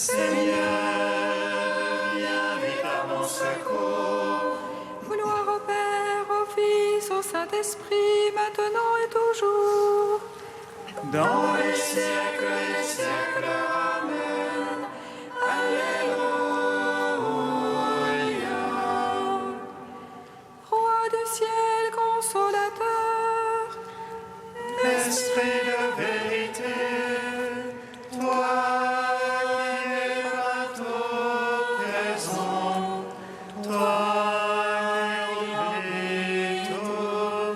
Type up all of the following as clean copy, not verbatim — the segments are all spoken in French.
Seigneur, viens vite à mon secours. Gloire au Père, au Fils, au Saint-Esprit, maintenant et toujours. Dans les siècles des siècles, Amen. Alléluia. Roi du ciel, consolateur, Esprit de vérité, toi qui es partout présent, toi qui oublies tout,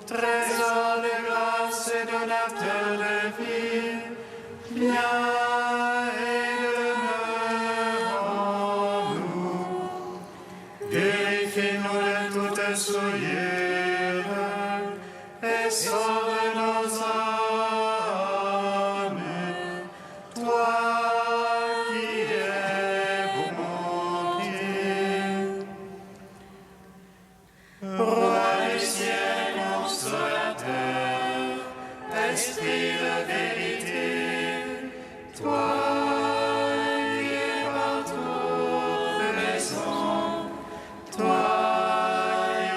trésor de grâce et donateur de vie, viens et demeure en nous. Purifie-nous de toute souillure et sauve nos âmes. Toi qui es bonté, Roi du ciel, consolateur, Esprit de vérité, toi qui es partout présent, toi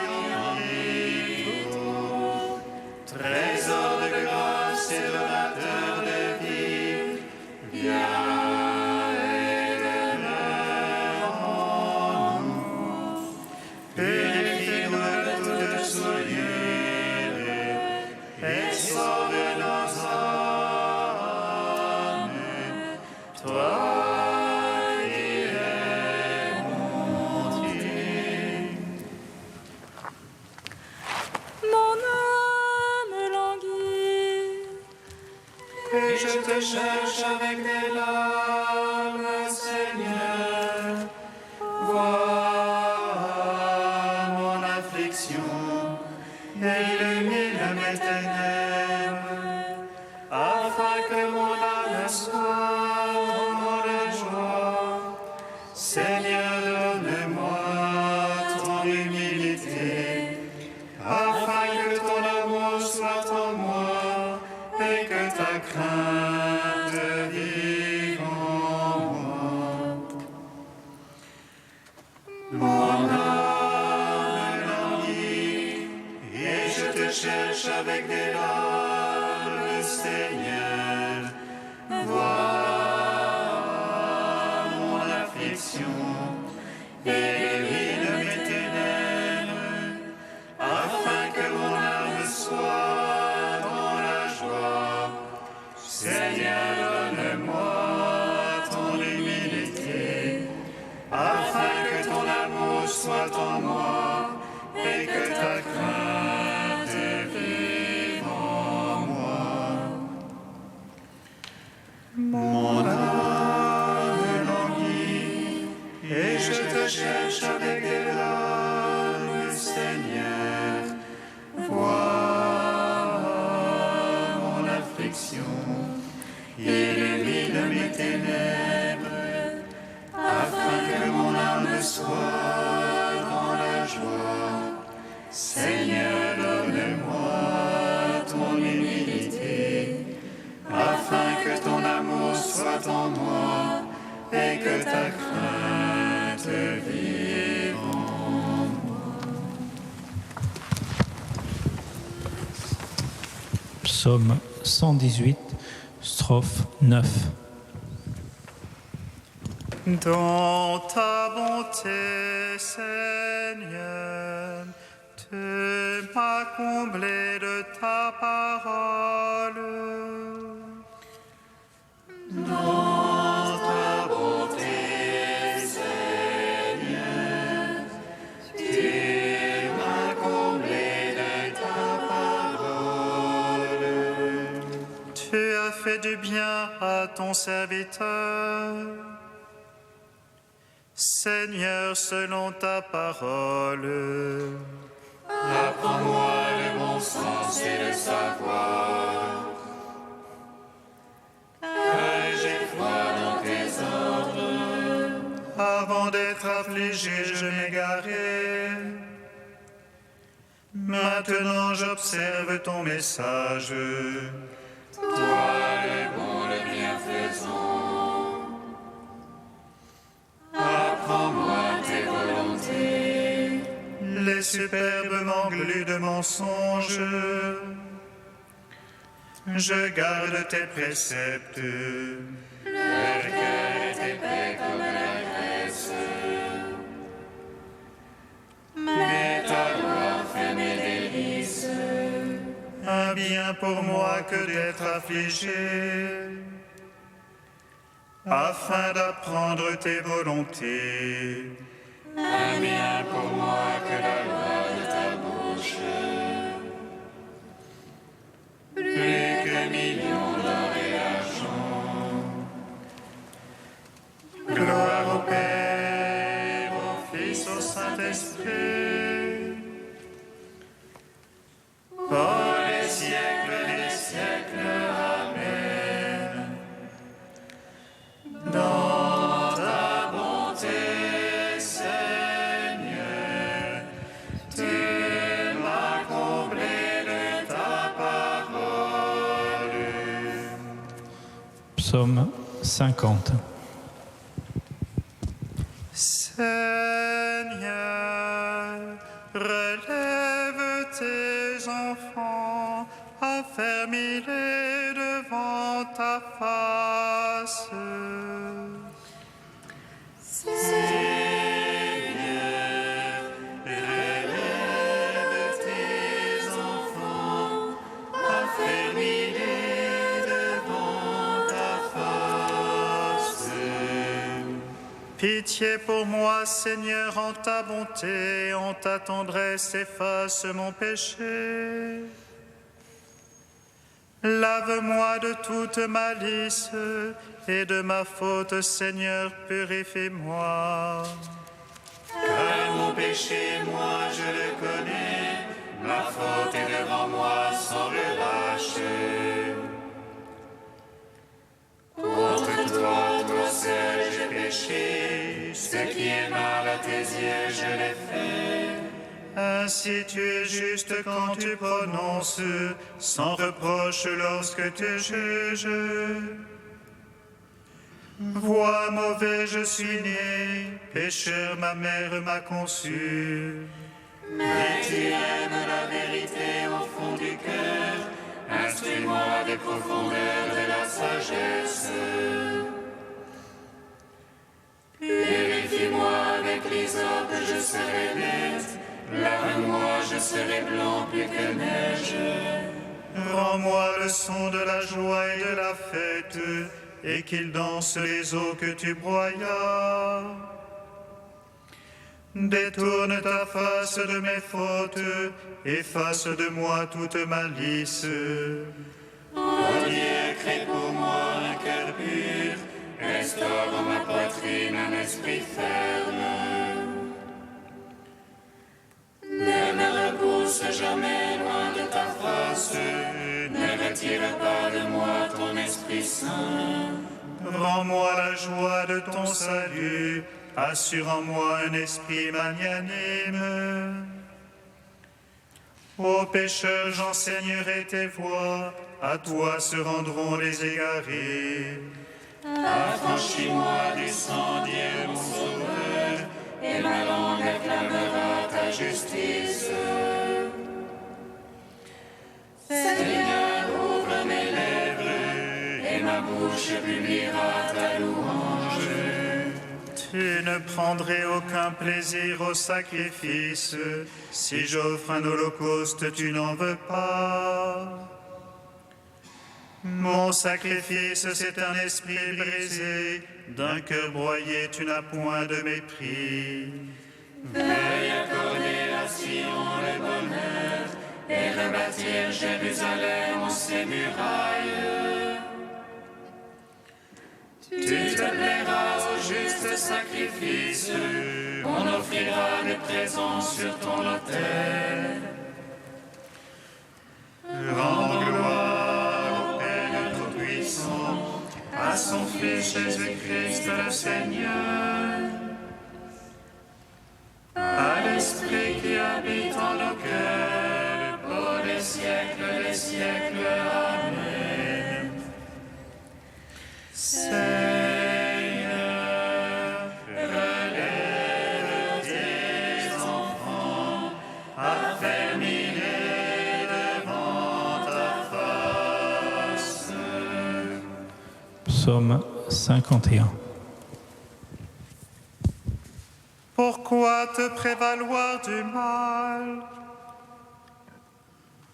qui oublies tout, trésor de grâce et donateur de vie, viens et demeure en nous. Purifie-nous de toute souillure et sauve nos âmes. Toi qui es bonté. mon âme languit. Et je te cherche avec des larmes, Seigneur. Vois mon affliction et illumine mes ténèbres, afin que mon âme soit dans la joie. Seigneur, donne-moi ton humilité, afin que ton amour soit en moi et que ta crainte vive en moi. Mon âme languit et je te cherche avec des larmes, Seigneur. Vois mon affliction et illumine mes ténèbres, afin que mon âme soit dans la joie. Seigneur, donne-moi ton humilité, afin que ton amour soit en moi et que ta crainte vive en moi. Mon âme languit et je te cherche avec des larmes, Seigneur. Vois mon affliction, illumine mes ténèbres, afin que mon âme soit dans la joie. Seigneur, donne-moi ton humilité, afin que ton amour soit en moi et que ta crainte vive en moi. Psaume 118, strophe 9. Dans ta bonté, Seigneur, tu m'as comblé de ta parole. Dans ta bonté, Seigneur, tu m'as comblé de ta parole. Tu as fait du bien à ton serviteur. Seigneur, selon ta parole, apprends-moi le bon sens et le savoir, car j'ai foi dans tes ordres. Avant d'être affligé, je m'égarais. Maintenant, j'observe ton message. Toi, le bon, le bienfaisant. superbement glu de mensonges. Je garde tes préceptes. Leur cœur est épais comme la graisse. Mais ta loi fait mes délices. Un bien pour moi que d'être affligé, afin d'apprendre tes volontés. Un bien pour moi que la loi de ta bouche. Plus que millions d'or et d'argent. Gloire au Père, au Fils, au Saint-Esprit, pour les siècles des siècles. Amen. Dans ta bonté, Seigneur, tu m'as comblé de ta parole. Psaume 50. Seigneur, relève tes enfants, affermis-les devant ta face. Seigneur, relève tes enfants, affermis-les devant ta face. Pitié pour moi, Seigneur, en ta bonté, en ta tendresse, efface mon péché. Lave-moi de toute malice et de ma faute, Seigneur, purifie-moi. Car mon péché, moi, je le connais, ma faute est devant moi sans relâche. Contre toi, toi seul, j'ai péché, ce qui est mal à tes yeux, je l'ai fait. Ainsi tu es juste quand tu prononces, sans reproche lorsque tu juges. Vois mauvais, je suis né, pécheur, ma mère m'a conçu. Mais tu aimes la vérité au fond du cœur, instruis-moi des profondeurs de la sagesse. Purifie-moi avec l'hysope, je serai net. Lave-moi, je serai blanc plus que neige. Rends-moi le son de la joie et de la fête, et qu'ils dansent les eaux que tu broyas. Détourne ta face de mes fautes, efface de moi toute malice. Ô Dieu, crée pour moi un cœur pur, restaure dans ma poitrine un esprit ferme. Ne me repousse jamais loin de ta face, ne retire pas de moi ton Esprit Saint. Rends-moi la joie de ton salut, assure en moi un esprit magnanime. Ô pécheurs, j'enseignerai tes voies, à toi se rendront les égarés. Affranchis-moi du sang, Dieu mon sauveur, et ma langue acclamera ta justice. Seigneur, ouvre mes lèvres, et ma bouche publiera ta louange. Tu ne prendrais aucun plaisir au sacrifice, si j'offre un holocauste, tu n'en veux pas. Mon sacrifice, c'est un esprit brisé, d'un cœur broyé, tu n'as point de mépris. Veuille accorder à Sion le bonheur, et rebâtir Jérusalem en ses murailles. Tu te plairas au juste sacrifice, on offrira des présents sur ton autel. Rends gloire au Père Tout-Puissant, à son Fils Jésus-Christ le Seigneur, à l'Esprit qui habite en nos cœurs, pour les siècles des siècles. Amen. Seigneur, relève tes enfants, Psaume 51. Pourquoi te prévaloir du mal,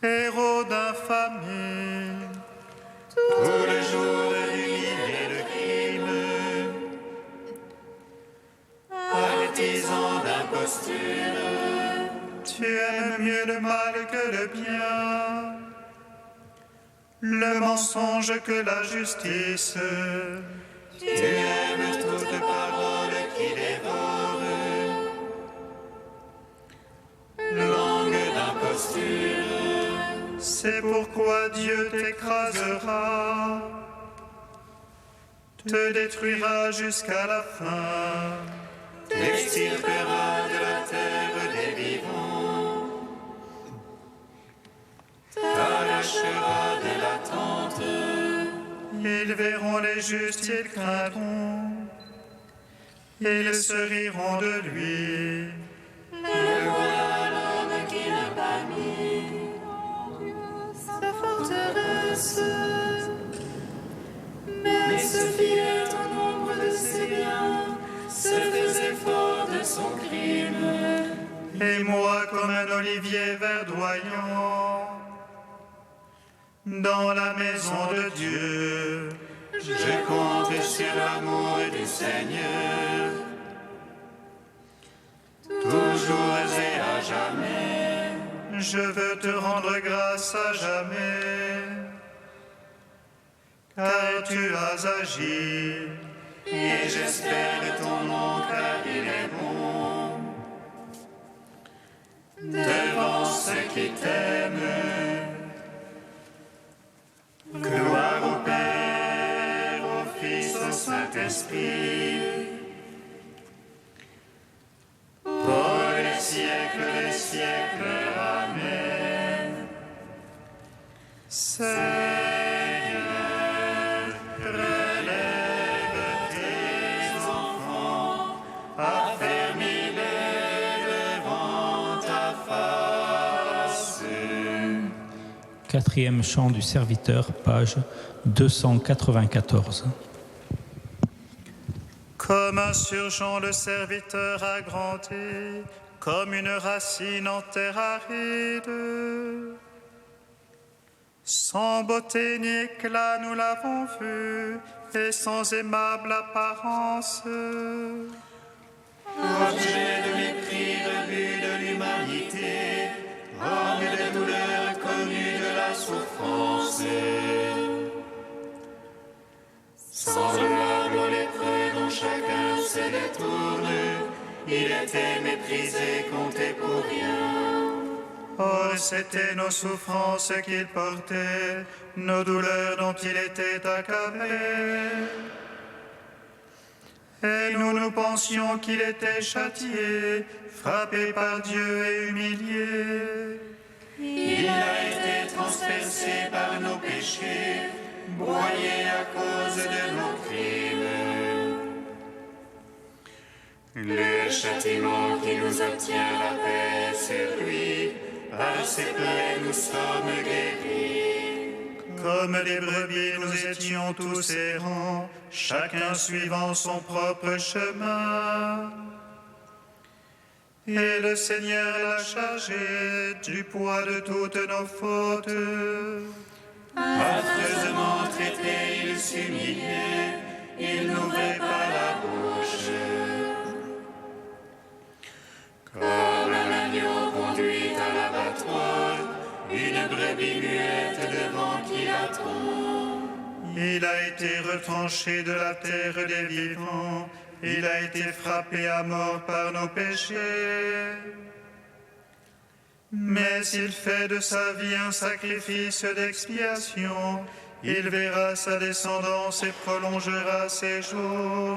héros d'infamie? Tous les jours de ruine et de crime, artisan d'imposture, tu aimes mieux le mal que le bien, le mensonge que la justice. Tu aimes toute parole qui dévore, langue d'imposture. C'est pourquoi Dieu t'écrasera, te détruira jusqu'à la fin, t'extirpera de la terre des vivants, t'arrachera de la tente. Ils verront les justes, ils craindront, ils se riront de lui. Le voilà l'homme qui n'a pas mis en Dieu sa forteresse, mais se fiait au nombre de ses biens, se faisait fort de son crime. Et moi comme un olivier verdoyant, dans la maison de Dieu, je compte sur l'amour du Seigneur, toujours et à jamais. Je veux te rendre grâce à jamais, car tu as agi, et j'espère ton nom, car il est bon. Devant ceux qui t'aiment, gloire au Père, au Fils, au Saint-Esprit, pour les siècles des siècles. Amen. Seigneur, relève tes enfants, affermis-les devant ta face. Quatrième chant du serviteur, page 294. Comme un surgeon, le serviteur a grandi, comme une racine en terre aride. Sans beauté ni éclat, nous l'avons vu, et sans aimable apparence. Objet de mépris, rebut de l'humanité, homme de douleur, connu de la souffrance. Semblable aux lépreux dont chacun se détourne, il était méprisé, compté pour rien. Oh, c'étaient nos souffrances qu'il portait, nos douleurs dont il était accablé. Et nous pensions qu'il était châtié, frappé par Dieu et humilié. Il a été transpercé par nos péchés, broyé à cause de nos crimes. Le châtiment qui nous obtient la paix sur lui, par ses plaies nous sommes guéris. Comme des brebis nous étions tous errants, chacun suivant son propre chemin. Et le Seigneur l'a chargé du poids de toutes nos fautes. Affreusement traité, il s'humiliait, il n'ouvrait pas la bouche. Comme un agneau conduit à l'abattoir, une brebis muette devant qui l'attend. Il a été retranché de la terre des vivants, il a été frappé à mort par nos péchés. Mais il fait de sa vie un sacrifice d'expiation, il verra sa descendance et prolongera ses jours.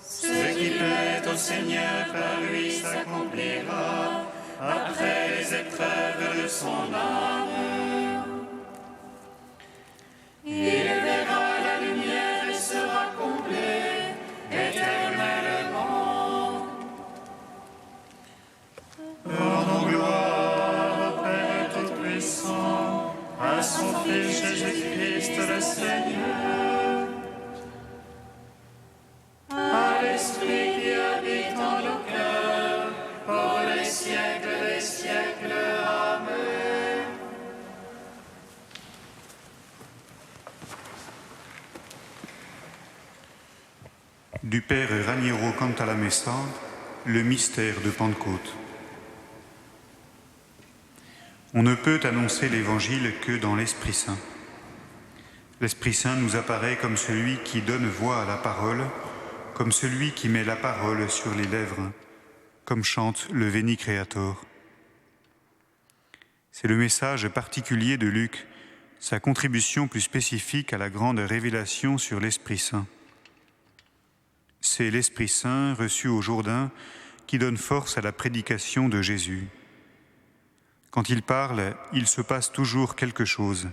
Ce qui plaît au Seigneur par lui s'accomplira, après les épreuves de son âme. Il verra la lumière et sera comblé éternellement. Rendons gloire au Père Tout-Puissant, à son Fils Jésus-Christ le Seigneur, Du Père Raniero Cantalamessa, le mystère de Pentecôte. On ne peut annoncer l'Évangile que dans l'Esprit Saint. L'Esprit Saint nous apparaît comme celui qui donne voix à la parole, comme celui qui met la parole sur les lèvres, comme chante le Veni Creator. C'est le message particulier de Luc, sa contribution plus spécifique à la grande révélation sur l'Esprit Saint. C'est l'Esprit Saint reçu au Jourdain qui donne force à la prédication de Jésus. Quand il parle, il se passe toujours quelque chose.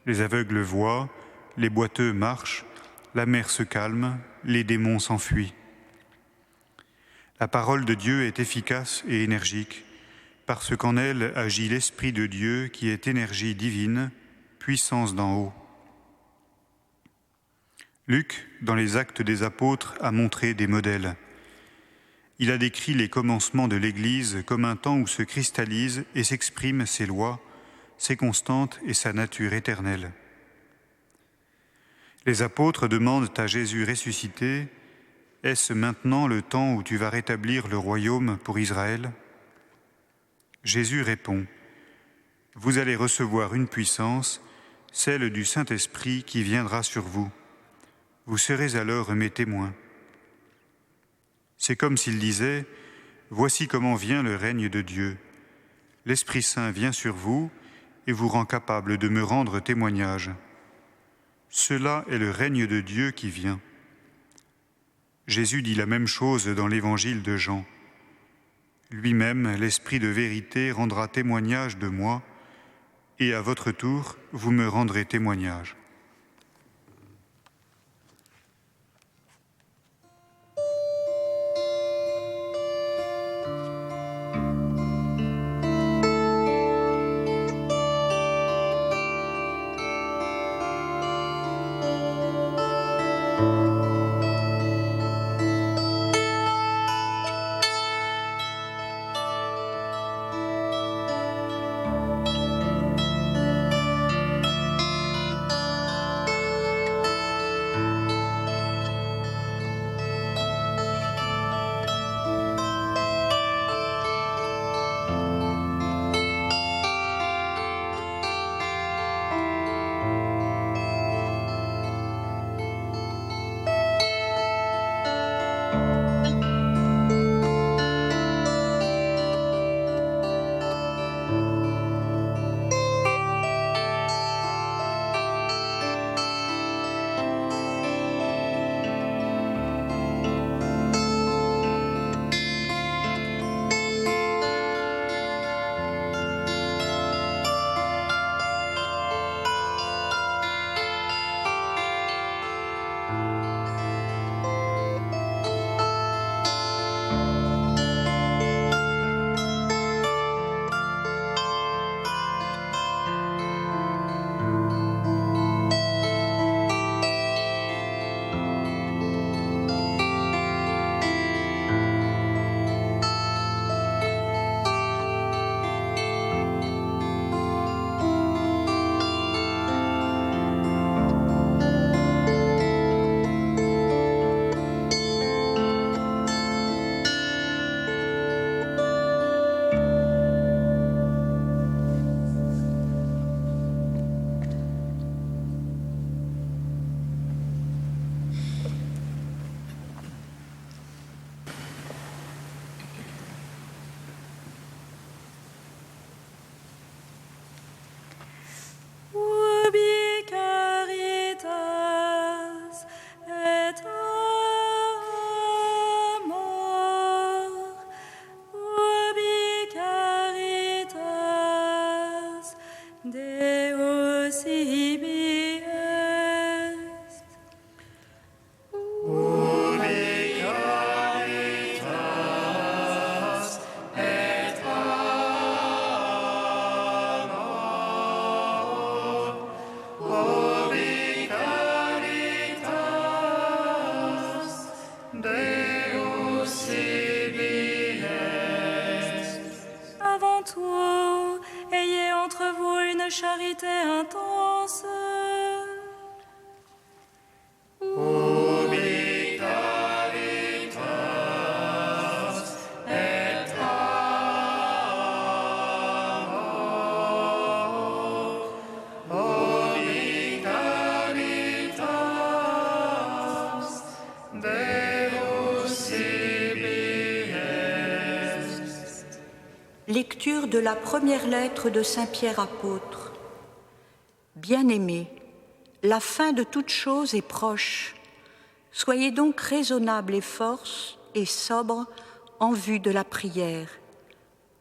Les aveugles voient, les boiteux marchent, la mer se calme, les démons s'enfuient. La parole de Dieu est efficace et énergique, parce qu'en elle agit l'Esprit de Dieu qui est énergie divine, puissance d'en haut. Luc, dans les Actes des Apôtres, a montré des modèles. Il a décrit les commencements de l'Église comme un temps où se cristallisent et s'expriment ses lois, ses constantes et sa nature éternelle. Les apôtres demandent à Jésus ressuscité, « Est-ce maintenant le temps où tu vas rétablir le royaume pour Israël ?» Jésus répond, « Vous allez recevoir une puissance, celle du Saint-Esprit qui viendra sur vous. Vous serez alors mes témoins. » C'est comme s'il disait, « Voici comment vient le règne de Dieu. L'Esprit Saint vient sur vous et vous rend capable de me rendre témoignage. Cela est le règne de Dieu qui vient. » Jésus dit la même chose dans l'Évangile de Jean. Lui-même, l'Esprit de vérité rendra témoignage de moi, et à votre tour, vous me rendrez témoignage. Deus ibi est. Lecture de la première lettre de Saint Pierre apôtre. Bien-aimés, la fin de toute chose est proche. Soyez donc raisonnables et forts et sobres en vue de la prière.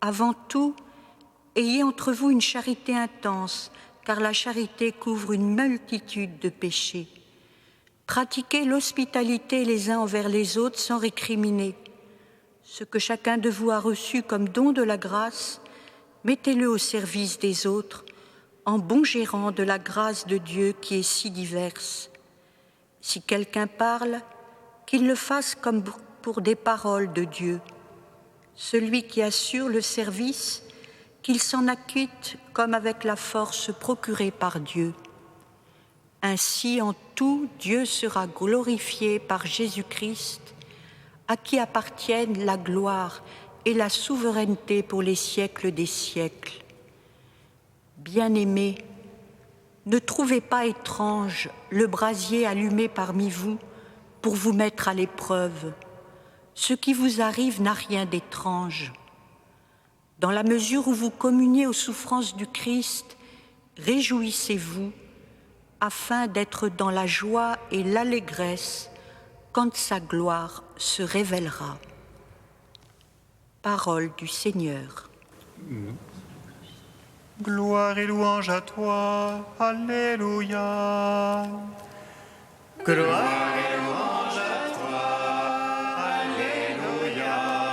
Avant tout, ayez entre vous une charité intense, car la charité couvre une multitude de péchés. Pratiquez l'hospitalité les uns envers les autres sans récriminer. Ce que chacun de vous a reçu comme don de la grâce, mettez-le au service des autres, en bon gérant de la grâce de Dieu qui est si diverse. Si quelqu'un parle, qu'il le fasse comme pour des paroles de Dieu. Celui qui assure le service, qu'il s'en acquitte comme avec la force procurée par Dieu. Ainsi, en tout, Dieu sera glorifié par Jésus-Christ, à qui appartiennent la gloire et la souveraineté pour les siècles des siècles. Bien-aimés, ne trouvez pas étrange le brasier allumé parmi vous pour vous mettre à l'épreuve. Ce qui vous arrive n'a rien d'étrange. Dans la mesure où vous communiez aux souffrances du Christ, réjouissez-vous, afin d'être dans la joie et l'allégresse quand sa gloire se révélera. Parole du Seigneur. Gloire et louange à toi. Alléluia. Gloire et louange à toi. Alléluia.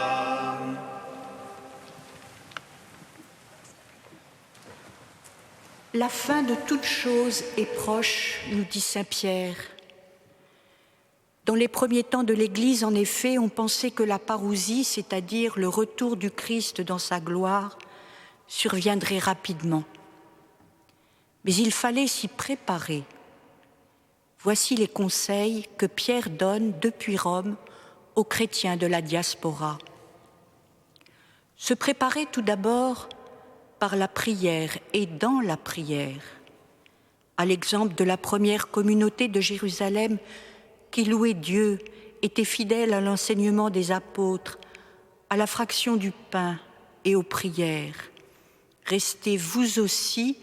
La fin de toute chose est proche, nous dit saint Pierre. Dans les premiers temps de l'Église, en effet, on pensait que la parousie, c'est-à-dire le retour du Christ dans sa gloire, surviendrait rapidement. Mais il fallait s'y préparer. Voici les conseils que Pierre donne depuis Rome aux chrétiens de la diaspora. Se préparer tout d'abord par la prière et dans la prière, à l'exemple de la première communauté de Jérusalem qui louait Dieu, était fidèle à l'enseignement des apôtres, à la fraction du pain et aux prières. Restez vous aussi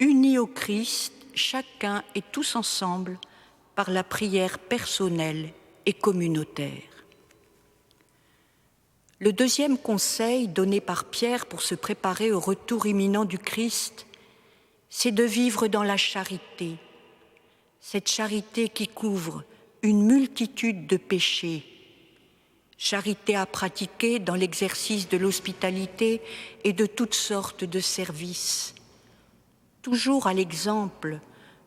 unis au Christ, chacun et tous ensemble, par la prière personnelle et communautaire. Le deuxième conseil donné par Pierre pour se préparer au retour imminent du Christ, c'est de vivre dans la charité, cette charité qui couvre une multitude de péchés, charité à pratiquer dans l'exercice de l'hospitalité et de toutes sortes de services. Toujours à l'exemple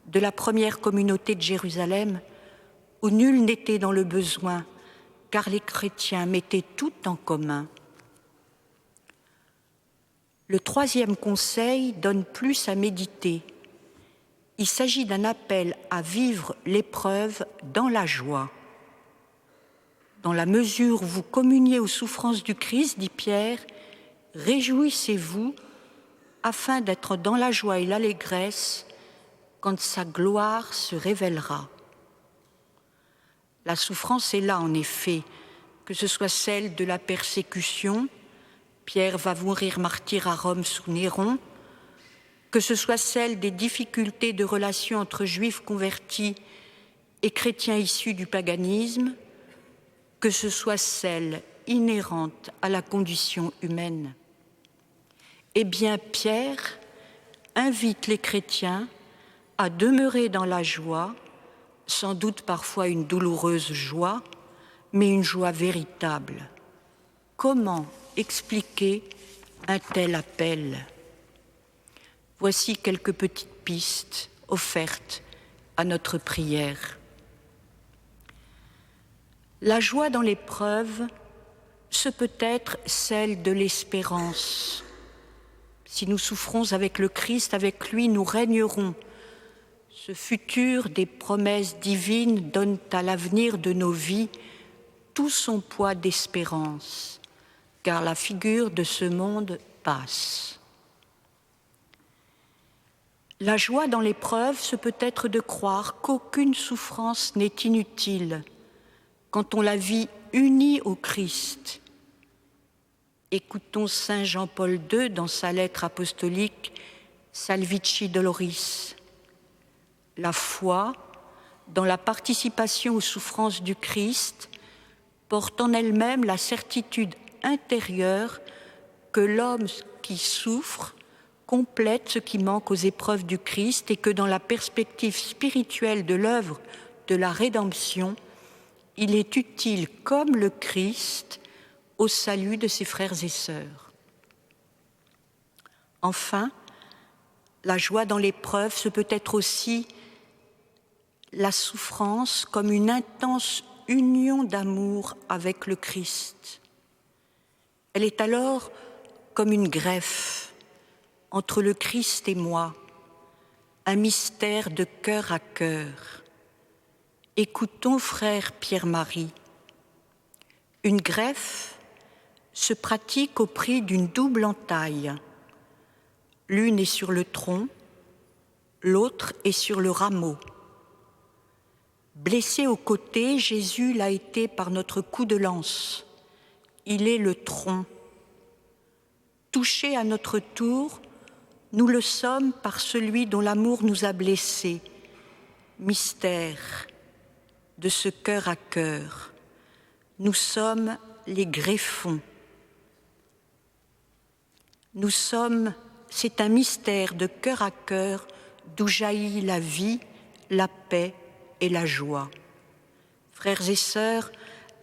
de la première communauté de Jérusalem, où nul n'était dans le besoin, car les chrétiens mettaient tout en commun. Le troisième conseil donne plus à méditer. Il s'agit d'un appel à vivre l'épreuve dans la joie. Dans la mesure où vous communiez aux souffrances du Christ, dit Pierre, réjouissez-vous afin d'être dans la joie et l'allégresse quand sa gloire se révélera. La souffrance est là, en effet, que ce soit celle de la persécution, Pierre va mourir martyr à Rome sous Néron, que ce soit celle des difficultés de relations entre juifs convertis et chrétiens issus du paganisme, que ce soit celle inhérente à la condition humaine. Eh bien, Pierre invite les chrétiens à demeurer dans la joie, sans doute parfois une douloureuse joie, mais une joie véritable. Comment expliquer un tel appel ? Voici quelques petites pistes offertes à notre prière. La joie dans l'épreuve, ce peut être celle de l'espérance. Si nous souffrons avec le Christ, avec lui, nous régnerons. Ce futur des promesses divines donne à l'avenir de nos vies tout son poids d'espérance, car la figure de ce monde passe. La joie dans l'épreuve, ce peut être de croire qu'aucune souffrance n'est inutile, quand on la vit unie au Christ. Écoutons Saint Jean-Paul II dans sa lettre apostolique Salvifici Doloris. La foi, dans la participation aux souffrances du Christ, porte en elle-même la certitude intérieure que l'homme qui souffre complète ce qui manque aux épreuves du Christ et que dans la perspective spirituelle de l'œuvre de la rédemption, il est utile comme le Christ au salut de ses frères et sœurs. Enfin, la joie dans l'épreuve, ce peut être aussi la souffrance comme une intense union d'amour avec le Christ. Elle est alors comme une greffe entre le Christ et moi, un mystère de cœur à cœur. Écoutons, frère Pierre-Marie. Une greffe se pratique au prix d'une double entaille. L'une est sur le tronc, l'autre est sur le rameau. Blessé au côté, Jésus l'a été par notre coup de lance. Il est le tronc. Touché à notre tour, nous le sommes par celui dont l'amour nous a blessés. Mystère de ce cœur à cœur. Nous sommes les greffons. C'est un mystère de cœur à cœur d'où jaillit la vie, la paix et la joie. Frères et sœurs,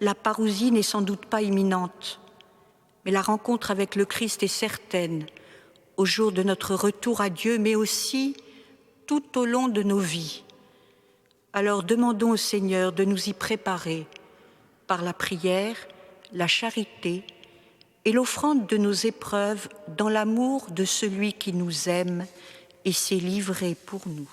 la parousie n'est sans doute pas imminente, mais la rencontre avec le Christ est certaine au jour de notre retour à Dieu, mais aussi tout au long de nos vies. Alors demandons au Seigneur de nous y préparer par la prière, la charité et l'offrande de nos épreuves dans l'amour de celui qui nous aime et s'est livré pour nous.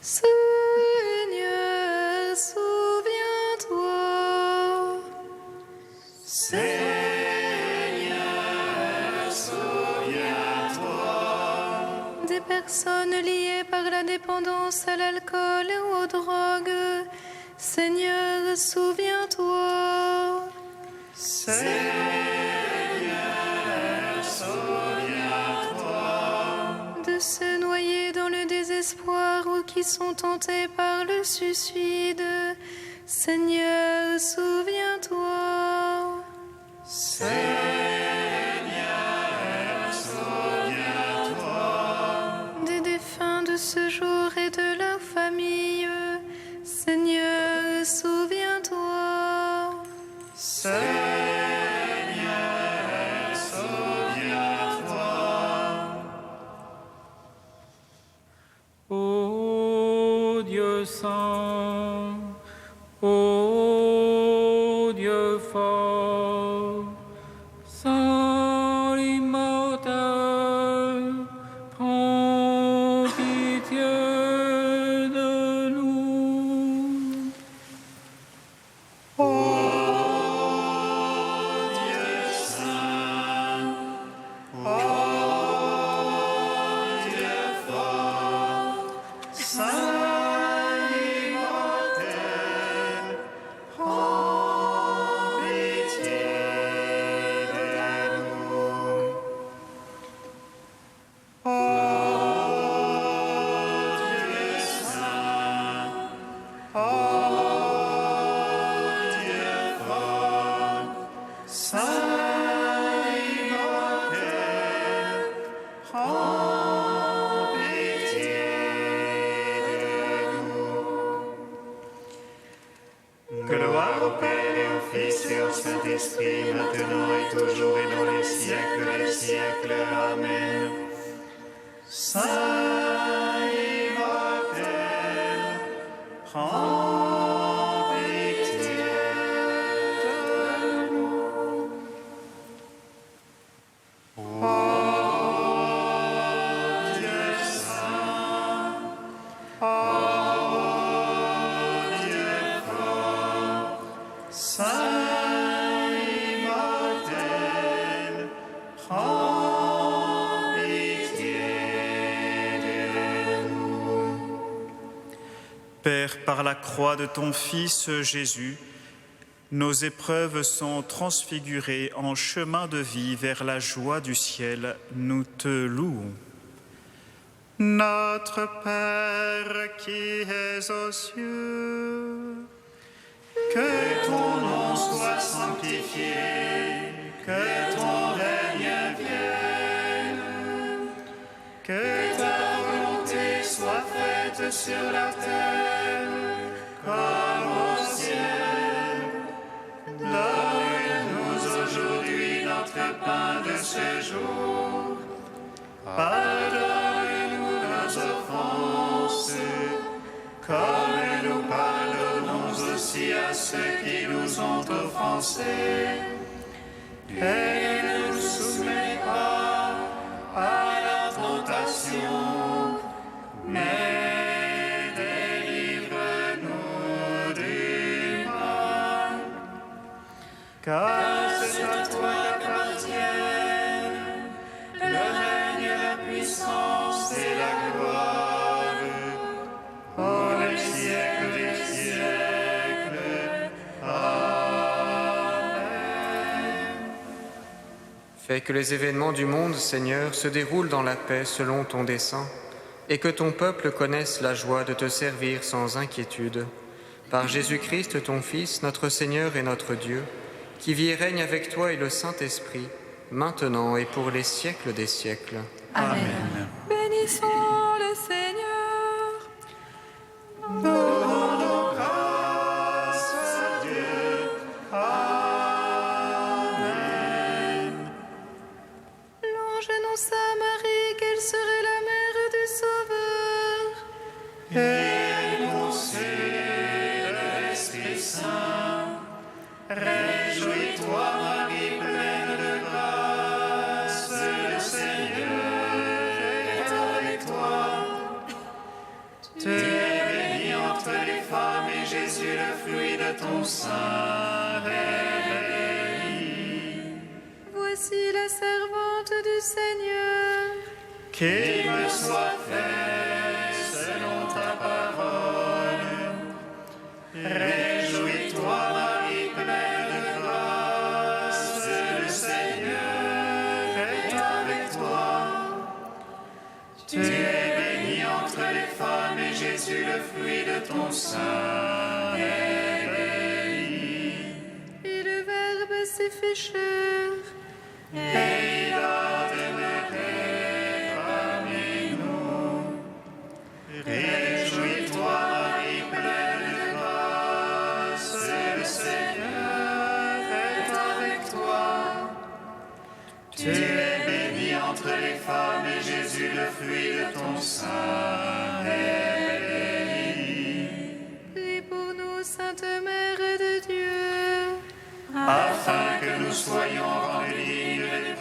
Seigneur, souviens-toi. Seigneur, souviens-toi. Des personnes liées par la dépendance à l'alcool ou aux drogues. Seigneur, souviens-toi. Seigneur, souviens-toi. De ceux noyés dans le désespoir ou qui sont tentés par le suicide. Seigneur, souviens-toi. Seigneur, souviens-toi. Des défunts de ce jour et de leur famille. saint, ô Dieu fort, saint immortel, prends pitié de nous. Gloire au Père et au Fils et au Saint-Esprit, maintenant et toujours et dans les siècles des siècles. Amen. Saint immortel, prends pitié de nous. Ô Dieu saint, ô Dieu fort, Saint immortel, prends pitié de nous. Père, par la croix de ton Fils Jésus, nos épreuves sont transfigurées en chemin de vie vers la joie du ciel. Nous te louons. Notre Père qui es aux cieux, que ton nom soit sanctifié, que ton règne vienne, que ta volonté soit faite sur la terre comme au ciel. Donne-nous aujourd'hui notre pain de ce jour. Pardonne-nous nos offenses, comme nous pardonnons aussi à ceux qui nous ont offensés. Et ne nous soumets pas à la tentation, mais délivre-nous du mal. Car c'est à toi qu'appartiennent le règne, la puissance et la gloire, pour les siècles des siècles. Amen. Fais que les événements du monde, Seigneur, se déroulent dans la paix selon ton dessein, et que ton peuple connaisse la joie de te servir sans inquiétude. Par Jésus-Christ, ton Fils, notre Seigneur et notre Dieu, qui vit et règne avec toi et le Saint-Esprit, maintenant et pour les siècles des siècles. Amen. Bénissons le Seigneur. Nous rendons grâce à Dieu. Amen. L'ange annonça à Marie qu'elle serait la mère du Sauveur. Et conçue de l'Esprit Saint, réjouis-toi, Marie, pleine de grâce, le Seigneur est avec toi. Tu es bénie entre les femmes et Jésus, le fruit de ton sein, est béni. Voici la servante du Seigneur. Qu'il me soit fait selon ta parole. Réjouis-toi, Marie, pleine de grâce, le Seigneur est avec toi. Tu es bénie entre les femmes et Jésus, le fruit de ton sein, est béni. Et le Verbe s'est fait chair. Et il a demeuré parmi nous. Réjouis-toi, Marie, pleine de grâce, le Seigneur est avec toi. Tu es bénie entre les femmes et Jésus, le fruit de ton sein, est béni. afin que nous soyons rendus dignes